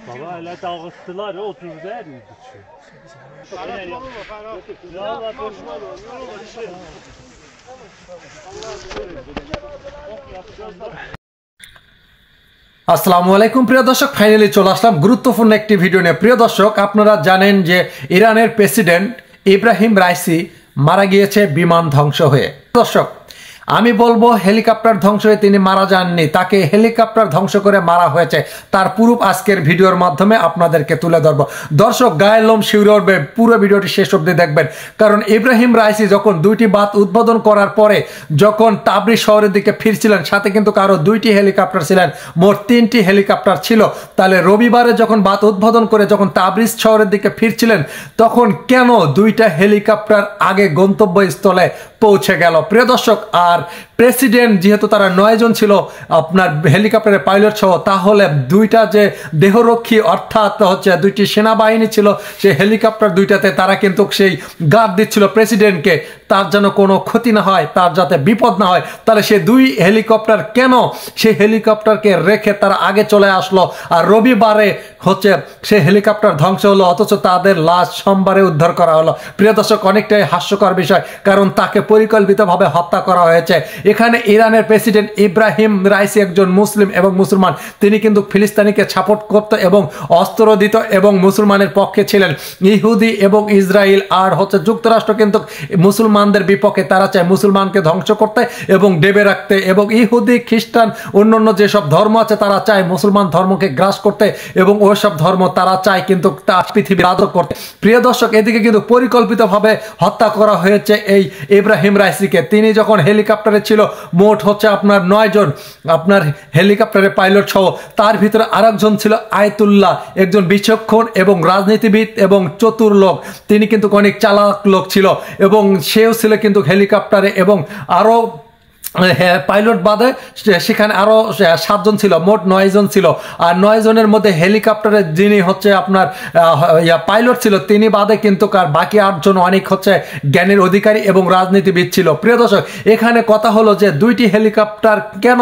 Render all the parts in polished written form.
Baba öyle dağıttılar 30 der miydi? আসসালামু আলাইকুম প্রিয় দর্শক, ফাইনালি চলে আসলাম গুরুত্বপূর্ণ একটি ভিডিও নিয়ে। প্রিয় দর্শক, আপনারা জানেন যে ইরানের প্রেসিডেন্ট ইব্রাহিম রাইসি মারা গিয়েছে বিমান ধ্বংস হয়ে। দর্শক, আমি বলবো হেলিকপ্টার ধ্বংস হয়ে তিনি মারা যাননি, তাকে হেলিকপ্টার ধ্বংস করে মারা হয়েছে। তার প্রুফ আজকের ভিডিওর মাধ্যমে আপনাদেরকে তুলে ধরবো। দর্শক, গায়ের লোম শিউরে উঠবে, পুরো ভিডিওটি শেষ অবধি দেখবেন। কারণ ইব্রাহিম রাইসি যখন দুইটি বাত উদ্বোধন করার পরে যখন তাবরিজ শহরের দিকে ফিরছিলেন, সাথে কিন্তু আরো দুইটি হেলিকপ্টার ছিলেন, মোট 3টি হেলিকপ্টার ছিল। তাহলে রবিবারে যখন বাত উদ্বোধন করে যখন তাবরিজ শহরের দিকে ফিরছিলেন, তখন কেন দুইটা হেলিকপ্টার আগে গন্তব্যস্থলে পৌঁছে গেল? প্রিয় দর্শক, আর প্রেসিডেন্ট যেহেতু তারা 9 জন ছিল আপনার হেলিকপ্টারের পাইলট সহ, তাহলে দুইটা যে দেহরক্ষী অর্থাৎ হচ্ছে দুইটি সেনাবাহিনী ছিল সেই হেলিকপ্টার দুইটাতে, তারা কিন্তু সেই গার্ড দিচ্ছিল প্রেসিডেন্টকে, তার যেন কোনো ক্ষতি না হয়, তার যাতে বিপদ না হয়। তাহলে সে দুই হেলিকপ্টার কেন সেই হেলিকপ্টারকে রেখে তারা আগে চলে আসলো? আর রবিবারে হচ্ছে সেই হেলিকপ্টার ধ্বংস হলো, অথচ তাদের লাশ সোমবারে উদ্ধার করা হলো। প্রিয় দর্শক, অনেকটাই হাস্যকর বিষয়, কারণ তাকে পরিকল্পিতভাবে হত্যা করা হয়েছে। এখানে ইরানের প্রেসিডেন্ট ইব্রাহিম রাইসি একজন মুসলিম এবং মুসলমান, তিনি কিন্তু ফিলিস্তিনিকে সাপোর্ট করত এবং অস্ত্র দিত এবং মুসলমানের পক্ষে ছিলেন। ইহুদি এবং ইসরায়েল আর হচ্ছে যুক্তরাষ্ট্র কিন্তু মুসলমানদের বিপক্ষে, তারা চায় মুসলমানকে ধ্বংস করতে এবং ডেবে রাখতে, এবং ইহুদি খ্রিস্টান অন্যান্য যেসব ধর্ম আছে তারা চায় মুসলমান ধর্মকে গ্রাস করতে, এবং ওইসব ধর্ম তারা চায় কিন্তু তা পৃথিবী রাজত্ব করতে। প্রিয় দর্শক, এদিকে কিন্তু পরিকল্পিতভাবে হত্যা করা হয়েছে এই ইব্রাহিম রাইসিকে। তিনি যখন হেলিকপ্টারে ছিল, মোট হচ্ছে আপনার 9 জন আপনার হেলিকপ্টারের পাইলট সহ, তার ভিতরে আরেকজন ছিল আয়াতুল্লাহ, একজন বিচক্ষণ এবং রাজনীতিবিদ এবং চতুর লোক। তিনি কিন্তু অনেক চালাক লোক ছিল এবং সেও ছিল কিন্তু হেলিকপ্টারে, এবং আরো পাইলট বাদে সেখানে আরো 7 জন ছিল, মোট 9 জন ছিল। আর 9 জনের মধ্যে হেলিকপ্টারের যিনি হচ্ছে আপনার পাইলট ছিল তিনি বাদে কিন্তু বাকি 8 জন অনেক হচ্ছে জ্ঞানের অধিকারী এবং রাজনীতিবিদ ছিল। প্রিয় দর্শক, এখানে কথা হলো যে দুইটি হেলিকপ্টার কেন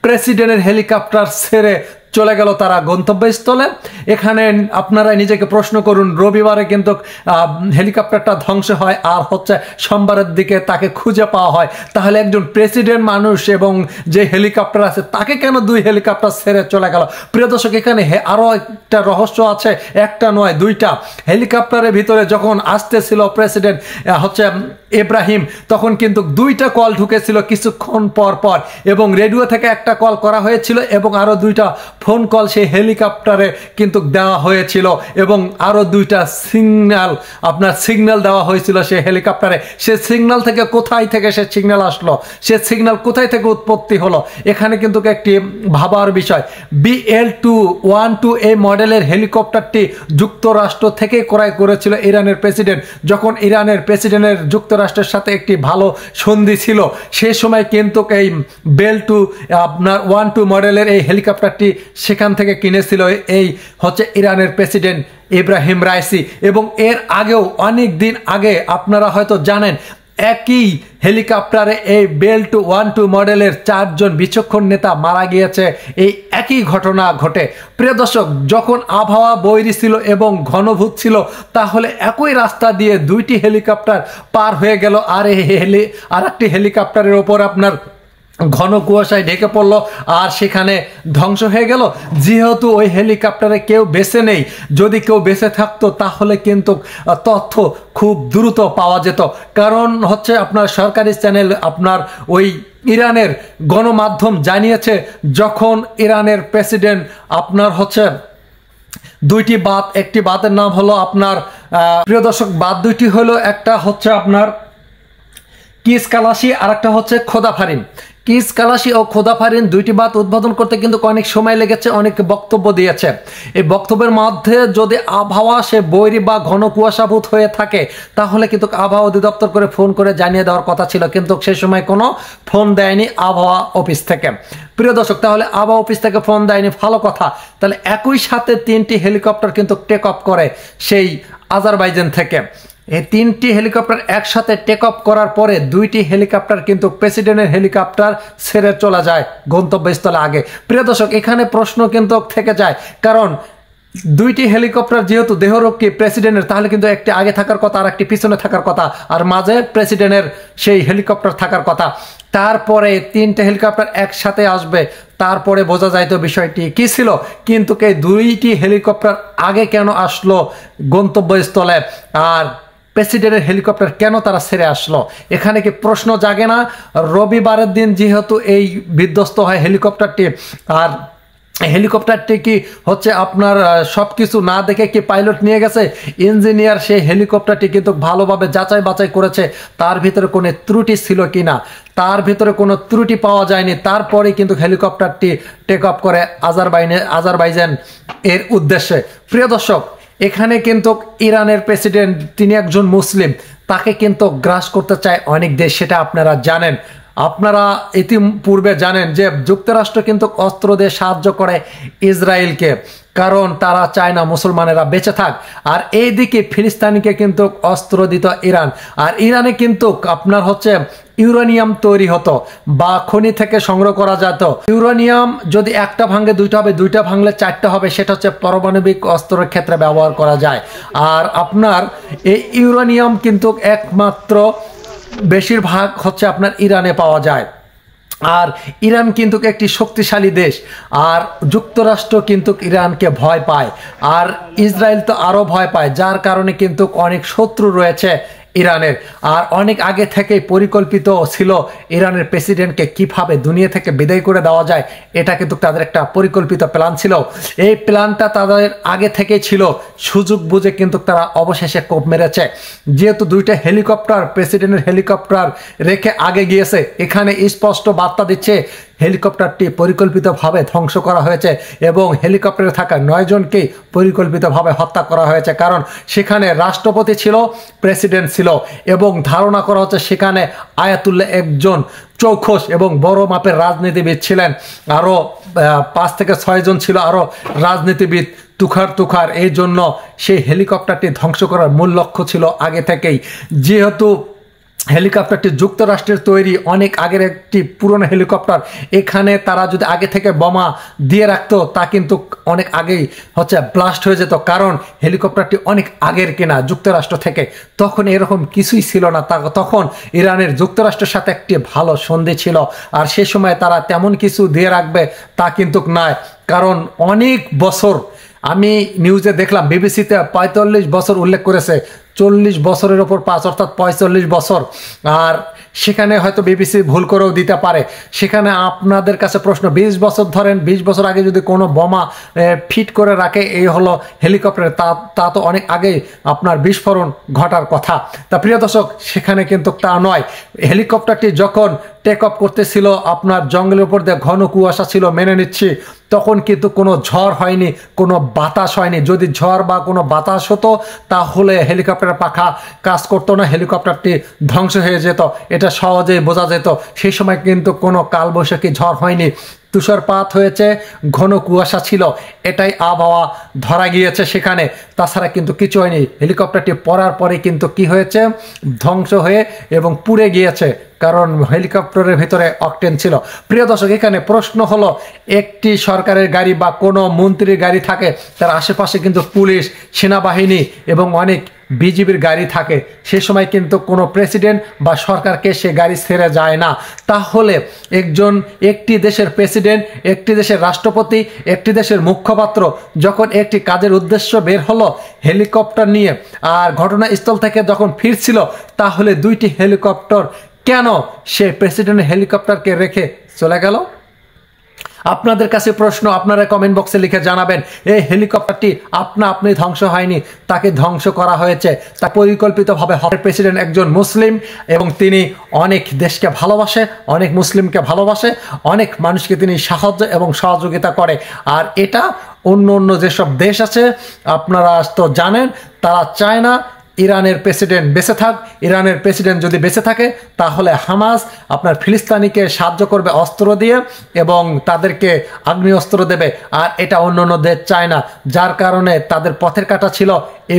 প্রেসিডেন্টের হেলিকপ্টার ছেড়ে চলে গেল তারা গন্তব্যস্থলে? এখানে আপনারা নিজেকে প্রশ্ন করুন। রবিবারে কিন্তু হেলিকপ্টারটা ধ্বংস হয় আর হচ্ছে সোমবারের দিকে তাকে খুঁজে পাওয়া হয়। তাহলে একজন প্রেসিডেন্ট মানুষ এবং যে হেলিকপ্টার আছে তাকে কেন 2 হেলিকপ্টার ছেড়ে চলে গেল? প্রিয় দর্শক, এখানে আরো একটা রহস্য আছে, একটা নয় 2টা। হেলিকপ্টারের ভিতরে যখন আসতেছিল প্রেসিডেন্ট হচ্ছে ইব্রাহিম, তখন কিন্তু 2টা কল ঢুকেছিল কিছুক্ষণ পর পর, এবং রেডিও থেকে একটা কল করা হয়েছিল এবং আরো 2টা ফোন কল সেই হেলিকপ্টারে কিন্তু দেওয়া হয়েছিল, এবং আরো 2টা সিগন্যাল দেওয়া হয়েছিল সেই হেলিকপ্টারে। সে সিগন্যাল থেকে কোথায় থেকে সে সিগন্যাল আসলো, সে সিগন্যাল কোথায় থেকে উৎপত্তি হলো? এখানে কিন্তু একটি ভাবার বিষয়। BL-212 এই মডেলের হেলিকপ্টারটি যুক্তরাষ্ট্র থেকে ক্রয় করেছিল ইরানের প্রেসিডেন্ট। যখন ইরানের প্রেসিডেন্টের যুক্তরাষ্ট্রের সাথে একটি ভালো সন্ধি ছিল, সেই সময় কিন্তু এই BL-212 মডেলের এই হেলিকপ্টারটি সেখান থেকে কিনেছিল এই হচ্ছে ইরানের প্রেসিডেন্ট ইব্রাহিম রাইসি। এবং এর আগেও অনেক দিন আগে আপনারা হয়তো জানেন, একই হেলিকপ্টারে এই BL-212 মডেলের 4 জন বিচক্ষণ নেতা মারা গিয়েছে। এই একই ঘটনা ঘটে। প্রিয় দর্শক, যখন আবহাওয়া বৈরী ছিল এবং ঘনভূত ছিল, তাহলে একই রাস্তা দিয়ে 2টি হেলিকপ্টার পার হয়ে গেল, আর একটি হেলিকপ্টারের ওপর আপনার ঘন কুয়াশায় ঢেকে পড়লো আর সেখানে ধ্বংস হয়ে গেল। যেহেতু ওই হেলিকপ্টারে কেউ বেঁচে নেই, যদি কেউ বেঁচে থাকতো তাহলে কিন্তু তথ্য খুব দ্রুত পাওয়া যেত। কারণ হচ্ছে আপনার সরকারি চ্যানেল আপনার ওই ইরানের গণমাধ্যম জানিয়েছে, যখন ইরানের প্রেসিডেন্ট আপনার হচ্ছে 2টি বাত, একটি বাতের নাম হলো আপনার প্রিয় দর্শক, বাত 2টি হলো, একটা হচ্ছে আপনার কিস কালাশি আর একটা হচ্ছে খোদাফারিন। কিস কালাশি ও খোদাফারিন 2টি বাত উদ্বোধন করতে কিন্তু অনেক সময় লেগেছে, অনেক বক্তব্য দিয়েছে। এই বক্তব্যের মধ্যে যদি আবহাওয়া সে বৈরী বা ঘন কুয়াশাভূত হয়ে থাকে, তাহলে কিন্তু আবহাওয়া অধিদপ্তর করে ফোন করে জানিয়ে দেওয়ার কথা ছিল, কিন্তু সেই সময় কোনো ফোন দেয়নি আবহাওয়া অফিস থেকে। প্রিয় দর্শক, তাহলে আবহাওয়া অফিস থেকে ফোন দেয়নি, ভালো কথা। তাহলে একই সাথে 3টি হেলিকপ্টার কিন্তু টেক অফ করে সেই আজারবাইজান থেকে। এই 3টি হেলিকপ্টার একসাথে টেক অফ করার পরে 2টি হেলিকপ্টার কিন্তু প্রেসিডেন্টের হেলিকপ্টার ছেড়ে চলে যায় গন্তব্যস্থলে আগে। প্রিয় দর্শক, এখানে প্রশ্ন কিন্তু থেকে যায়, কারণ 2টি হেলিকপ্টার যেহেতু দেহরক্ষী প্রেসিডেন্টের, তাহলে কিন্তু একটি আগে থাকার কথা আর একটি পিছনে থাকার কথা, আর মাঝে প্রেসিডেন্টের সেই হেলিকপ্টার থাকার কথা। তারপরে 3টে হেলিকপ্টার একসাথে আসবে, তারপরে বোঝা যায় তো বিষয়টি কি ছিল। কিন্তু এই 2টি হেলিকপ্টার আগে কেন আসলো গন্তব্যস্থলে, আর প্রেসিডেন্টের হেলিকপ্টার কেন তারা ছেড়ে আসলো, এখানে কি প্রশ্ন জাগে না? রবিবারের দিন যেহেতু এই বিধ্বস্ত হয় হেলিকপ্টারটি, আর হেলিকপ্টারটি কি হচ্ছে আপনার সব কিছু না দেখে কি পাইলট নিয়ে গেছে, ইঞ্জিনিয়ার সেই হেলিকপ্টারটি কিন্তু ভালোভাবে যাচাই বাছাই করেছে তার ভিতরে কোনো ত্রুটি ছিল কি না, তার ভিতরে কোনো ত্রুটি পাওয়া যায়নি। তারপরে কিন্তু হেলিকপ্টারটি টেক অফ করে আজারবাইজান এর উদ্দেশ্যে। প্রিয় দর্শক, এখানে কিন্তু ইরানের প্রেসিডেন্ট, তিনি একজন মুসলিম, তাকে কিন্তু গ্রাস করতে চায় অনেক দেশ, সেটা আপনারা জানেন। আপনারা ইতিপূর্বে জানেন যে যুক্তরাষ্ট্র কিন্তু অস্ত্র দিয়ে সাহায্য করে ইসরায়েলকে, কারণ তারা চায় না মুসলমানেরা বেঁচে থাক। আর এইদিকে ফিলিস্তিনিকে কিন্তু অস্ত্র দিত ইরান, আর ইরানে কিন্তু আপনার হচ্ছে ইউরেনিয়াম তৈরি হতো বা খনি থেকে সংগ্রহ করা যেত। ইউরেনিয়াম যদি একটা ভাঙলে 2টা হবে, 2টা ভাঙলে 4টা হবে, সেটা হচ্ছে পারমাণবিক অস্ত্রের ক্ষেত্রে ব্যবহার করা যায়। আর আপনার এই ইউরেনিয়াম কিন্তু একমাত্র বেশিরভাগ হচ্ছে আপনার ইরানে পাওয়া যায়। আর ইরান কিন্তু একটি শক্তিশালী দেশ, আর যুক্তরাষ্ট্র কিন্তু ইরানকে ভয় পায়, আর ইসরায়েল তো আরও ভয় পায়, যার কারণে কিন্তু অনেক শত্রু রয়েছে ইরানের। আর অনেক আগে থেকেই পরিকল্পিত ছিল ইরানের প্রেসিডেন্টকে কিভাবে দুনিয়া থেকে বিদায় করে দেওয়া যায়, এটা কিন্তু তাদের একটা পরিকল্পিত প্ল্যান ছিল। এই প্ল্যানটা তাদের আগে থেকেই ছিল, সুযোগ বুঝে কিন্তু তারা অবশেষে কোপ মেরেছে। যেহেতু 2টা হেলিকপ্টার প্রেসিডেন্টের হেলিকপ্টার রেখে আগে গিয়েছে, এখানে স্পষ্ট বার্তা দিচ্ছে হেলিকপ্টারটি পরিকল্পিতভাবে ধ্বংস করা হয়েছে এবং হেলিকপ্টারে থাকা 9 জনকেই পরিকল্পিতভাবে হত্যা করা হয়েছে। কারণ সেখানে রাষ্ট্রপতি ছিল, প্রেসিডেন্ট ছিল, এবং ধারণা করা হচ্ছে সেখানে আয়াতুল্লাহ একজন চৌখস এবং বড় মাপের রাজনীতিবিদ ছিলেন, আরও 5 থেকে 6 জন ছিল আরও রাজনীতিবিদ তুখার। এই জন্য সেই হেলিকপ্টারটি ধ্বংস করার মূল লক্ষ্য ছিল আগে থেকেই। যেহেতু হেলিকপ্টারটি যুক্তরাষ্ট্রের তৈরি, অনেক আগের একটি পুরনো হেলিকপ্টার, এখানে তারা যদি আগে থেকে বোমা দিয়ে রাখতো তা কিন্তু অনেক আগেই হচ্ছে ব্লাস্ট হয়ে যেত, কারণ হেলিকপ্টারটি অনেক আগের কেনা যুক্তরাষ্ট্র থেকে। তখন এরকম কিছুই ছিল না, তখন ইরানের যুক্তরাষ্ট্রের সাথে একটি ভালো সন্ধি ছিল, আর সে সময় তারা তেমন কিছু দিয়ে রাখবে তা কিন্তু নয়। কারণ অনেক বছর আমি নিউজে দেখলাম, বিবিসিতে 45 বছর উল্লেখ করেছে, 40 বছরের ওপর 5 অর্থাৎ 45 বছর। আর সেখানে হয়তো বিবিসি ভুল করেও দিতে পারে। সেখানে আপনাদের কাছে প্রশ্ন, 20 বছর ধরেন, 20 বছর আগে যদি কোনো বোমা ফিট করে রাখে এই হলো হেলিকপ্টারে, তা তো অনেক আগেই আপনার বিস্ফোরণ ঘটার কথা। তা প্রিয় দর্শক, সেখানে কিন্তু তা নয়। হেলিকপ্টারটি যখন টেক অফ করতেছিল, আপনার জঙ্গলের উপর দিয়ে ঘন কুয়াশা ছিল, মেনে নিচ্ছি, তখন কিন্তু কোনো ঝড় হয়নি, কোনো বাতাস হয়নি। যদি ঝড় বা কোনো বাতাস হতো তাহলে হেলিকপ্টারের পাখা কাজ করতো না, হেলিকপ্টারটি ধ্বংস হয়ে যেত, এটা সহজেই বোঝা যেত। সেই সময় কিন্তু কোনো কালবৈশাখী ঝড় হয়নি, তুষারপাত হয়েছে, ঘন কুয়াশা ছিল, এটাই আবহাওয়া ধরা গিয়েছে সেখানে। তাছাড়া কিন্তু কিছু হয়নি। হেলিকপ্টারটি পড়ার পরে কিন্তু কি হয়েছে, ধ্বংস হয়ে এবং পুড়ে গিয়েছে, কারণ হেলিকপ্টারের ভিতরে অকটেন ছিল। প্রিয় দর্শক, এখানে প্রশ্ন হলো, একটি সরকারের গাড়ি বা কোনো মন্ত্রীর গাড়ি থাকে, তার আশেপাশে কিন্তু পুলিশ, সেনাবাহিনী এবং অনেক বিজিবির গাড়ি থাকে। সে সময় কিন্তু কোনো প্রেসিডেন্ট বা সরকারকে সে গাড়ি ছেড়ে যায় না। তাহলে একটি দেশের প্রেসিডেন্ট, একটি দেশের রাষ্ট্রপতি, একটি দেশের মুখপাত্র যখন একটি কাজের উদ্দেশ্য বের হলো হেলিকপ্টার নিয়ে, আর ঘটনাস্থল থেকে যখন ফিরছিল, তাহলে 2টি হেলিকপ্টার কেন সে প্রেসিডেন্টের হেলিকপ্টারকে রেখে চলে গেল? আপনাদের কাছে প্রশ্ন, আপনারা কমেন্ট বক্সে লিখে জানাবেন। এই হেলিকপ্টারটি আপনি ধ্বংস হয়নি, তাকে ধ্বংস করা হয়েছে। তা পরিকল্পিতভাবে প্রেসিডেন্ট একজন মুসলিম এবং তিনি অনেক দেশকে ভালোবাসে, অনেক মুসলিমকে ভালোবাসে, অনেক মানুষকে তিনি সাহায্য এবং সহযোগিতা করে। আর এটা অন্য যেসব দেশ আছে আপনারা তো জানেন, তারা চায় না ইরানের প্রেসিডেন্ট বেঁচে থাক, ইরানের প্রেসিডেন্ট যদি বেঁচে থাকে তাহলে হামাস আপনার ফিলিস্তিনিকে সাহায্য করবে অস্ত্র দিয়ে এবং তাদেরকে আগ্নেয়াস্ত্র দেবে, আর এটা অন্য অন্য দেশ চায় না। যার কারণে তাদের পথের কাঁটা ছিল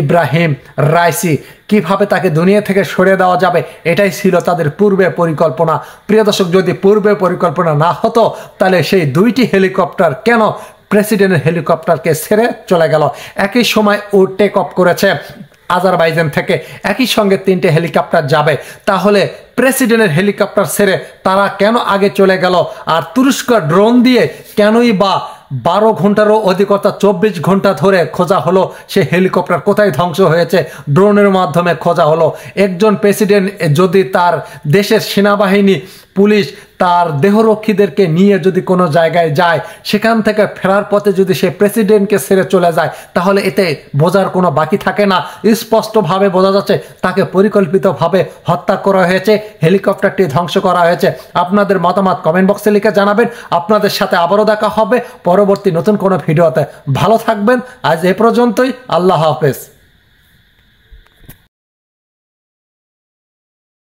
ইব্রাহিম রাইসি, কিভাবে তাকে দুনিয়া থেকে সরিয়ে দেওয়া যাবে, এটাই ছিল তাদের পূর্বে পরিকল্পনা। প্রিয় দর্শক, যদি পূর্বে পরিকল্পনা না হতো তাহলে সেই 2টি হেলিকপ্টার কেন প্রেসিডেন্টের হেলিকপ্টারকে ছেড়ে চলে গেল? একই সময় ও টেক অফ করেছে আজারবাইজান থেকে, একই সঙ্গে 3টে হেলিকপ্টার যাবে, তাহলে প্রেসিডেন্টের হেলিকপ্টার ছেড়ে তারা কেন আগে চলে গেল? আর তুরস্ক ড্রোন দিয়ে কেনই বা 12 ঘন্টারও অধিকতা 24 ঘন্টা ধরে খোঁজা হলো সে হেলিকপ্টার কোথায় ধ্বংস হয়েছে? ড্রোনের মাধ্যমে খোঁজা হলো। একজন প্রেসিডেন্ট যদি তার দেশের সেনাবাহিনী, পুলিশ তার দেহরক্ষীদেরকে নিয়ে যদি কোনো জায়গায় যায়, সেখান থেকে ফেরার পথে যদি সে প্রেসিডেন্টকে ছেড়ে চলে যায়, তাহলে এতে বোঝার কোনো বাকি থাকে না। স্পষ্টভাবে বোঝা যাচ্ছে তাকে পরিকল্পিতভাবে হত্যা করা হয়েছে, হেলিকপ্টারটি ধ্বংস করা হয়েছে। আপনাদের মতামত কমেন্ট বক্সে লিখে জানাবেন। আপনাদের সাথে আবারও দেখা হবে পরবর্তী নতুন কোনো ভিডিওতে। ভালো থাকবেন। আজ এ পর্যন্তই। আল্লাহ হাফেজ।